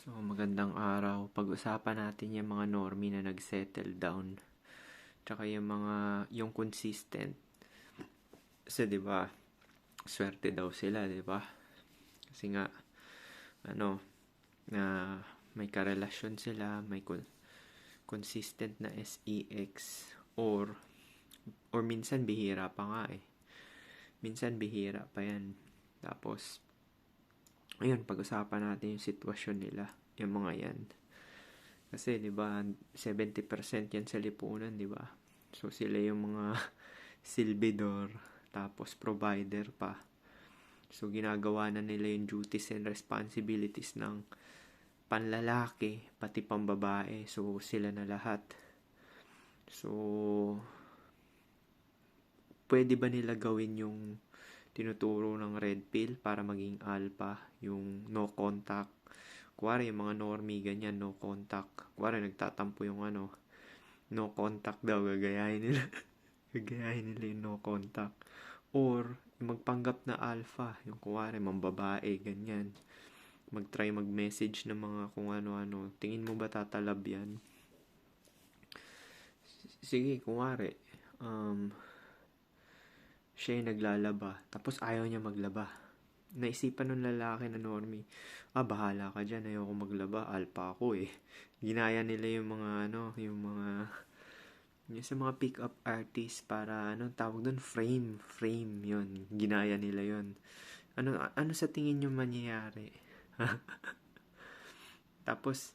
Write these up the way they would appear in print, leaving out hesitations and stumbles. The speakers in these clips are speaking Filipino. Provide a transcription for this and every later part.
So, magandang araw. Pag-usapan natin yung mga normie na nag-settle down. Tsaka yung consistent. Kasi, di ba, swerte daw sila, di ba? Kasi nga, ano, na may karelasyon sila, may consistent na sex, or minsan bihira pa nga eh. Minsan bihira pa yan. Tapos, ayun, pag-usapan natin yung sitwasyon nila, yung mga yan. Kasi 'di ba, 70% yan sa lipunan, 'di ba? So sila yung mga silbidor, tapos provider pa. So ginagawa na nila yung duties and responsibilities ng panlalaki, pati pambabae. So sila na lahat. So pwede ba nila gawin yung tinuturo ng red pill para maging alpha, yung no contact? Kuwari yung mga normie ganyan, no contact. Kuwari nagtatampo yung no contact daw, gagayahin nila. Gagayahin nila yung no contact. Or, yung magpanggap na alpha, yung kuwari, mambabae, ganyan. Mag-try mag-message ng mga kung ano-ano. Tingin mo ba tatalab yan? Sige, kuwari, siya yung naglalaba, tapos ayaw niya maglaba. Naisipan ng lalaki na normie, bahala ka dyan, ayoko maglaba, alpha ako eh. Ginaya nila yung mga yung sa mga pick-up artist para tawag doon, frame yun. Ginaya nila yun. Ano sa tingin nyo mangyayari? Tapos,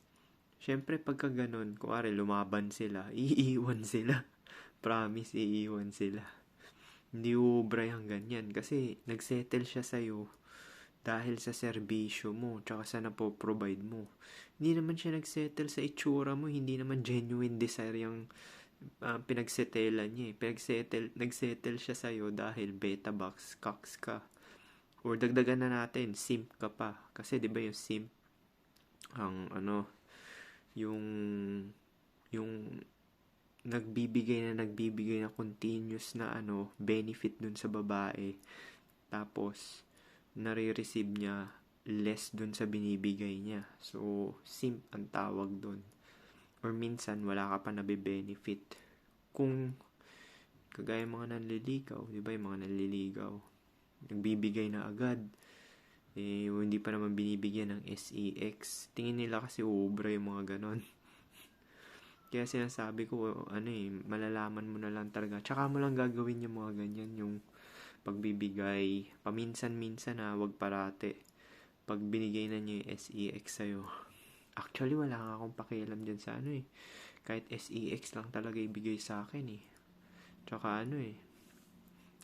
syempre pagka ganun, kuwari lumaban sila, iiwan sila. Promise, iiwan sila. Hindi ubra yung ganyan. Kasi, nagsettle siya sa'yo dahil sa serbisyo mo, tsaka sa napoprovide mo. Hindi naman siya nagsettle sa itsura mo, hindi naman genuine desire yung pinagsetelan niya eh. Nagsettle siya sa'yo dahil beta box, cox ka. Or dagdagan na natin, simp ka pa. Kasi di ba yung simp, ang yung yung nagbibigay na continuous na benefit dun sa babae. Tapos, nare-receive niya less dun sa binibigay niya. So, simp ang tawag dun. Or minsan, wala ka pa nabe-benefit. Kung, kagaya mga nanliligaw, di ba yung mga nanliligaw, nagbibigay na agad. Hindi pa naman binibigyan ng sex. Tingin nila kasi ubra yung mga ganon. Kaya sinasabi ko, malalaman mo na lang talaga. Tsaka mo lang gagawin yung mga ganyan, yung pagbibigay. Paminsan-minsan wag parate. Pag binigay na niyo yung sex sa'yo. Actually, wala nga akong pakialam dyan sa kahit sex lang talaga ibigay sa akin eh. Tsaka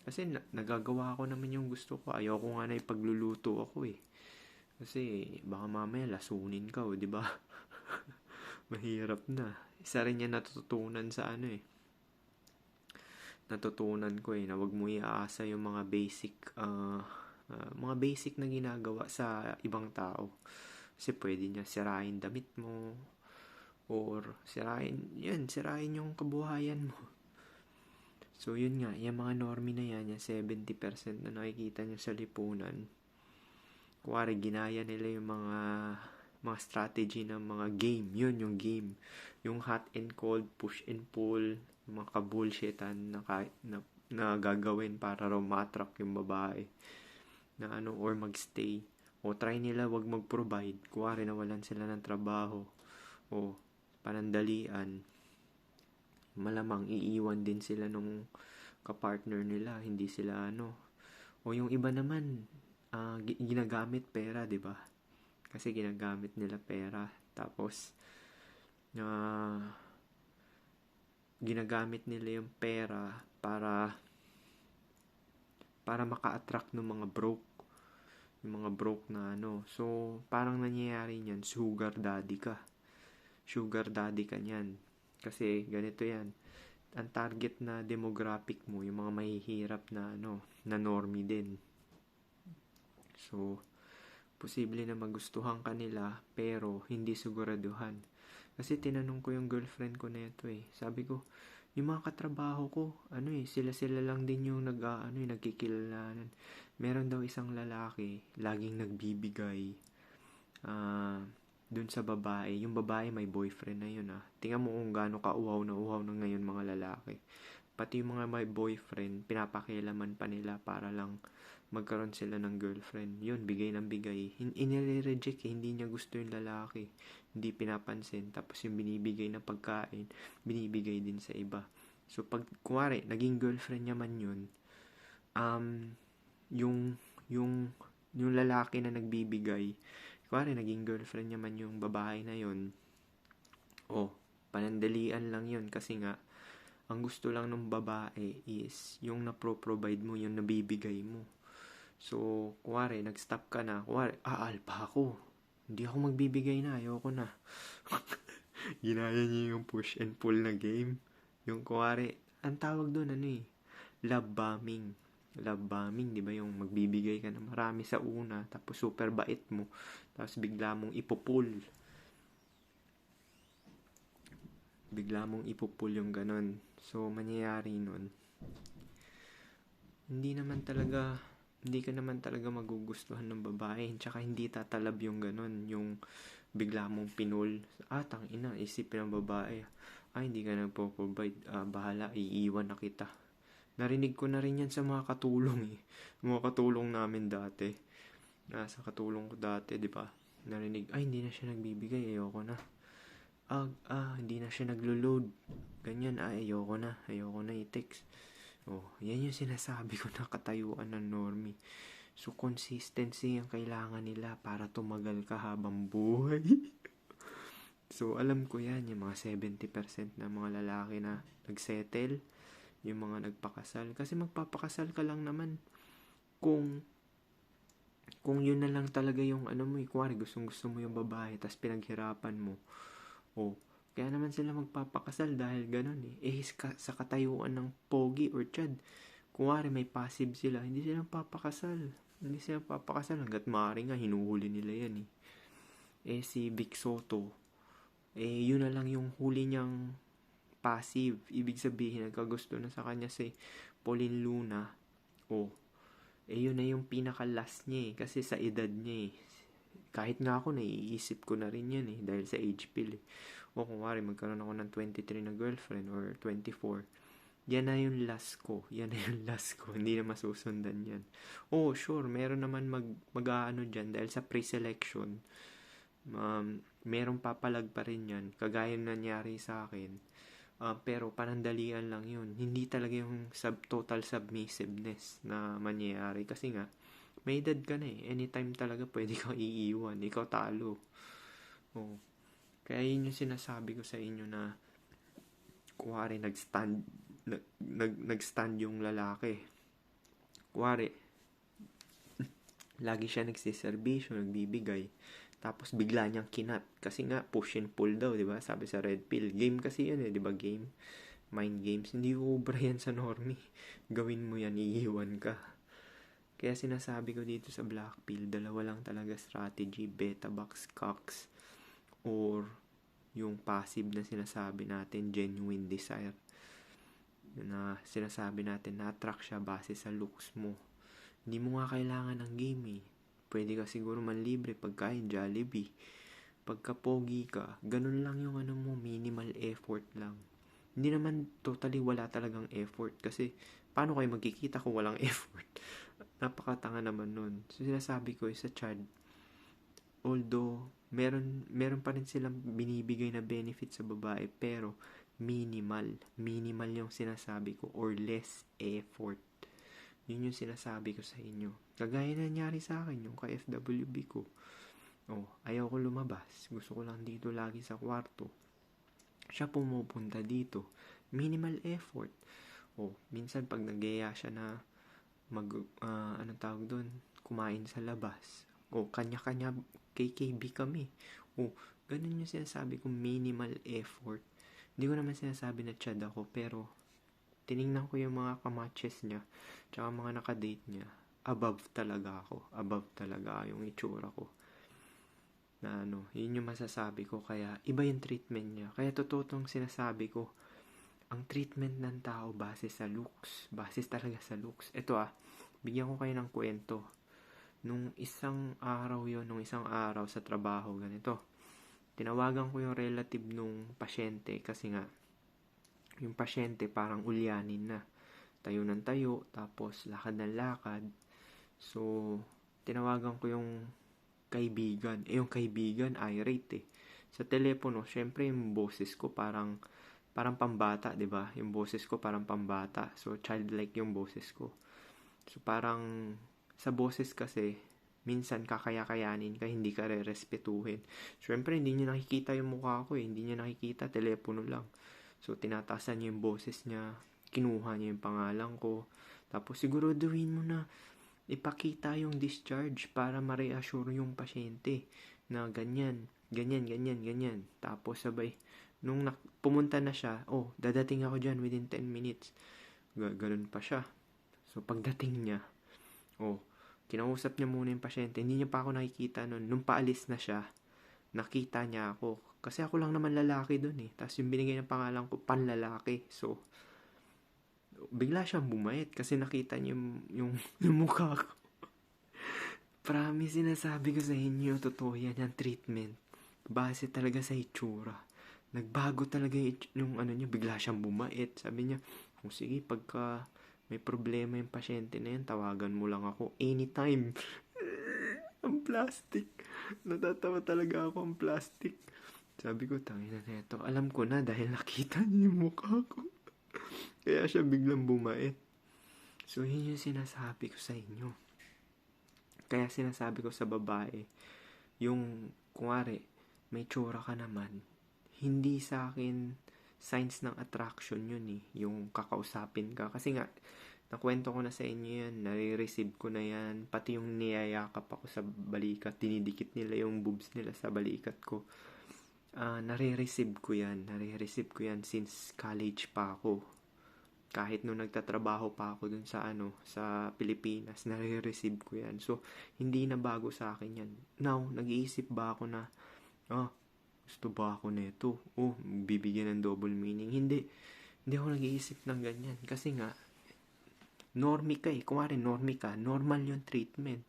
kasi nagagawa ko naman yung gusto ko. Ayoko nga na ipagluluto ako eh. Kasi baka mamaya lasunin ka di ba? Mahirap na. Isa rin yan natutunan sa natutunan ko na wag mo iaasa yung mga basic na ginagawa sa ibang tao. Kasi pwede niya sirain damit mo, or sirain yung kabuhayan mo. So yun nga, yung mga normie na yan, yung 70% na nakikita nyo sa lipunan, kuwari ginaya nila yung mga strategy ng mga game. Yun yung game. Yung hot and cold, push and pull, yung mga kabullshitan na gagawin para raw ma-attract yung babae. Or magstay. O try nila wag mag-provide. Kuwari nawalan sila ng trabaho. O panandalian. Malamang iiwan din sila nung kapartner nila. Hindi sila O yung iba naman, ginagamit pera, di ba? Kasi ginagamit nila pera. Tapos, ginagamit nila yung pera para maka-attract ng mga broke. Yung mga broke na So, parang nangyayari niyan, sugar daddy ka. Sugar daddy ka niyan. Kasi, ganito yan. Ang target na demographic mo, yung mga mahihirap na na normie din. So, posible na magustuhan ka nila, pero hindi siguraduhan. Kasi tinanong ko yung girlfriend ko neto Sabi ko, yung mga katrabaho ko, sila lang din yung nagkikilalanan. Meron daw isang lalaki, laging nagbibigay. dun sa babae. Yung babae may boyfriend na yun ah. Tingnan mo kung gaano ka uhaw na ngayon mga lalaki. Pati yung mga may boyfriend, pinapakialaman pa nila para lang magkaroon sila ng girlfriend. Yun, bigay ng bigay. Inire-reject eh. Hindi niya gusto yung lalaki. Hindi pinapansin. Tapos yung binibigay na pagkain, binibigay din sa iba. So, pag, kuwari, naging girlfriend niya man yun, yung, yung lalaki na nagbibigay, kuwari, naging girlfriend niya man yung babae na yun, panandalian lang yun. Kasi nga, ang gusto lang ng babae is yung napro-provide mo, yung nabibigay mo. So, kuwari, nag-stop ka na. Kuwari, alpha ako. Hindi ako magbibigay na. Ayoko na. Ginaya niya yung push and pull na game. Yung kuwari, ang tawag doon, love bombing. Love bombing, di ba? Yung magbibigay ka na marami sa una, tapos super bait mo. Tapos bigla mong ipupull. Bigla mong ipupull yung ganon. So, mangyayari nun, hindi ka naman talaga magugustuhan ng babae. Tsaka hindi tatalab yung ganon, yung bigla mong pinul. Tangina, isipin ng babae. Hindi ka nagpo-provide. Bahala, iiwan na kita. Narinig ko na rin yan sa mga katulong eh. Mga katulong namin dati. Sa katulong ko dati, di ba? Narinig, hindi na siya nagbibigay. Ayoko na. Hindi na siya naglo-load. Ganyan, ayoko na i-text. Yan yung sinasabi ko na katayuan ng normie. So, consistency ang kailangan nila para tumagal ka habang buhay. So, alam ko yan, yung mga 70% na mga lalaki na nagsettle, yung mga nagpakasal. Kasi magpapakasal ka lang naman kung yun na lang talaga yung mo, kuwari gustong gusto mo yung babae, tas pinaghirapan mo. Kaya naman sila magpapakasal dahil ganun eh. Sa katayuan ng pogi or chad, kuwari may passive sila, hindi sila papakasal. Hanggat maaari nga, hinuhuli nila yan eh. Si Vic Soto, yun na lang yung huli niyang passive. Ibig sabihin, nagkagusto na sa kanya si Pauline Luna. Yun na yung pinaka-last niya eh. Kasi sa edad niya eh. Kahit nga ako, naiisip ko na rin yan eh. Dahil sa age pill eh. Kung wari, magkaroon ako ng 23 na girlfriend or 24. Yan na yung last ko. Hindi na masusundan yan. Sure, meron naman mag-aano dyan. Dahil sa pre-selection, merong papalag pa rin yan. Kagaya nangyari sa akin. Pero panandalian lang yun. Hindi talaga yung total submissiveness na mangyayari. Kasi nga, may edad ka na eh. Anytime talaga pwede kang iiwan. Ikaw talo. Kaya yun yung sinasabi ko sa inyo na kuwari nag-stand yung lalaki. Kuwari lagi siya nagsiservisyo, nagbibigay. Tapos bigla niyang kinat. Kasi nga push and pull daw, di ba? Sabi sa red pill. Game kasi yun eh, di ba? Game. Mind games. Hindi ubra yan sa normie. Gawin mo yan, iiwan ka. Kaya sinasabi ko dito sa black pill, dalawa lang talaga strategy, beta box, cox, or yung passive na sinasabi natin, genuine desire. Na sinasabi natin, na-attract siya base sa looks mo. Hindi mo nga kailangan ng game eh. Pwede ka siguro manlibre pagkain, Jollibee. Pagka pogi ka, ganun lang yung mo, minimal effort lang. Hindi naman totally wala talagang effort. Kasi paano kayo magkikita kung walang effort? Napakatanga naman nun. So sinasabi ko sa Chad, although meron pa rin silang binibigay na benefit sa babae, pero minimal yung sinasabi ko, or less effort. Yun yung sinasabi ko sa inyo. Kagaya na nangyari sa akin yung ka-FWB ko. Ayaw ko lumabas, gusto ko lang dito lagi sa kwarto. Siya pumupunta dito, minimal effort. Minsan pag nagyaya siya na anong tawag doon, kumain sa labas, kanya-kanya KKB kami. Ganun yung sinasabi ko, minimal effort. Hindi ko naman sinasabi na chad ako, pero tiningnan ko yung mga kamatches niya, tsaka mga nakadate niya. Above talaga yung itsura ko. Na yun yung masasabi ko. Kaya iba yung treatment niya. Kaya totoo tong sinasabi ko. Ang treatment ng tao base sa looks. Base talaga sa looks. Ito bigyan ko kayo ng kwento. Nung isang araw sa trabaho, ganito. tinawagan ko yung relative nung pasyente kasi nga, yung pasyente parang ulyanin na. Tayo ng tayo, tapos lakad ng lakad. So, tinawagan ko yung kaibigan. Yung kaibigan, irate eh. Sa telepono, syempre yung boses ko parang pambata, 'di ba? Yung boses ko parang pambata. So, childlike yung boses ko. So, parang sa boses kasi, minsan kakaya-kayanin ka, hindi ka re-respetuhin. Syempre, hindi niya nakikita yung mukha ko eh. Hindi niya nakikita, telepono lang. So, tinatasan niya yung boses niya. Kinuha niya yung pangalan ko. Tapos, siguraduhin mo na ipakita yung discharge para ma-reassure yung pasyente na ganyan, ganyan, ganyan, ganyan. Tapos, sabay, nung pumunta na siya, dadating ako dyan within 10 minutes. Ganun pa siya. So, pagdating niya, kinausap niya muna yung pasyente. Hindi niya pa ako nakikita nun. Nung paalis na siya, nakita niya ako. Kasi ako lang naman lalaki dun eh. Tapos yung binigay ng pangalan ko, panlalaki. So, bigla siyang bumait kasi nakita niya yung mukha ko. Promise, sinasabi ko sa inyo, totoo yan, yung treatment. Base talaga sa itsura. Nagbago talaga yung ano niya, bigla siyang bumait. Sabi niya, sige, pagka may problema yung pasyente na yan, tawagan mo lang ako anytime. Ang plastic. Natatawa talaga ako ang plastic. Sabi ko, tangina na ito. Alam ko na dahil nakita niya yung mukha ko. Kaya siya biglang bumait. So, yun yung sinasabi ko sa inyo. Kaya sinasabi ko sa babae, yung, kunwari, may tsura ka naman, hindi sa akin signs ng attraction yun eh. Yung kakausapin ka. Kasi nga, nakwento ko na sa inyo yan, nare-receive ko na yan, pati yung niyayakap ako sa balikat, dinidikit nila yung boobs nila sa balikat ko. Nare-receive ko yan since college pa ako. Kahit nung nagtatrabaho pa ako dun sa Pilipinas, nare-receive ko yan. So, hindi na bago sa akin yan. Now, nag-iisip ba ako na, gusto ba ako nito? Bibigyan ng double meaning. Hindi ako nag-iisip ng ganyan. Kasi nga, normie ka eh. Kumari normie ka, normal yung treatment.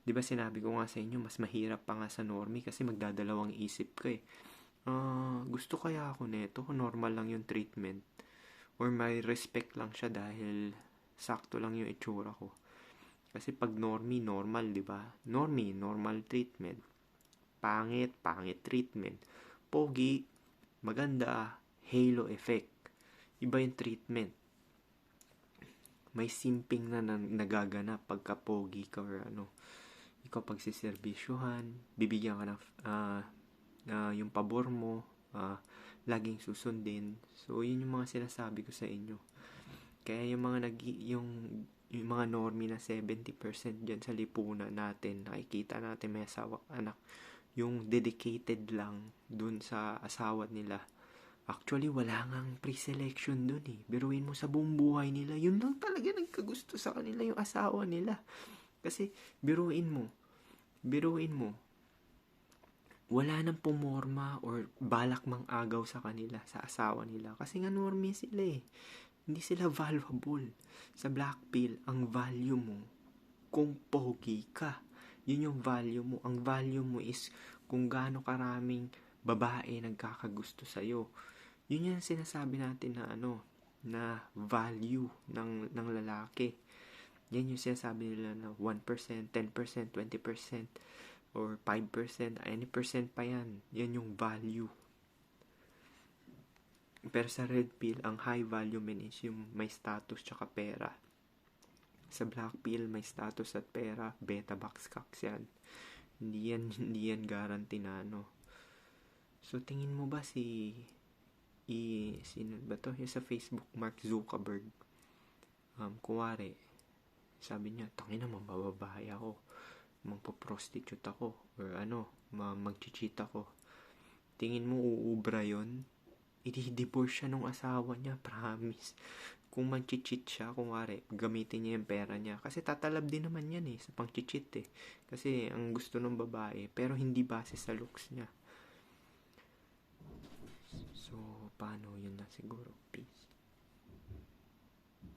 Di ba sinabi ko nga sa inyo, mas mahirap pa nga sa normie kasi magdadalawang isip ka eh. Gusto kaya ako nito? Normal lang yung treatment. Or may respect lang siya dahil sakto lang yung itsura ko. Kasi pag normie, normal, di ba? Normie, normal treatment. Pangit, pangit treatment. Pogi, maganda, halo effect. Iba yung treatment. May simping na nagaganap pagka pogi ka or ikaw pagsiservisyohan, bibigyan ka ng yung pabor mo, laging susundin. So, yun yung mga sinasabi ko sa inyo. Kaya yung mga normie na 70% dyan sa lipunan natin, nakikita natin may asawa, anak, yung dedicated lang dun sa asawa nila. Actually, wala ngang pre-selection dun eh. Biruin mo sa buong buhay nila, yun lang talaga nagkagusto sa kanila yung asawa nila. Kasi, biruin mo, wala nang pumorma or balak mang agaw sa kanila, sa asawa nila. Kasi nga normie sila eh. Hindi sila valuable. Sa black pill, ang value mo, kung pogi ka, yun yung value mo. Ang value mo is kung gaano karaming babae nagkakagusto sa'yo. Yun yung sinasabi natin na value ng lalaki. Yan yung sinasabi nila na 1%, 10%, 20%, or 5%, any percent pa yan. Yan yung value. Pero sa red pill, ang high value man is yung may status tsaka pera. Sa black pill, may status at pera, beta box cocks yan. Hindi yan guarantee na So, tingin mo ba sino ba to? Yung sa Facebook, Mark Zuckerberg. Kuwari, sabi niya, tangina, mabababae ako. Magpo-prostitute ako. Or mag-cheat ako. Tingin mo uubra yun? I-divorce siya nung asawa niya, promise. Kung mag-cheat siya, kuwari, gamitin niya yung pera niya. Kasi tatalab din naman yan sa pang-cheat eh. Kasi ang gusto ng babae, pero hindi base sa looks niya. So, paano yun na siguro? Peace.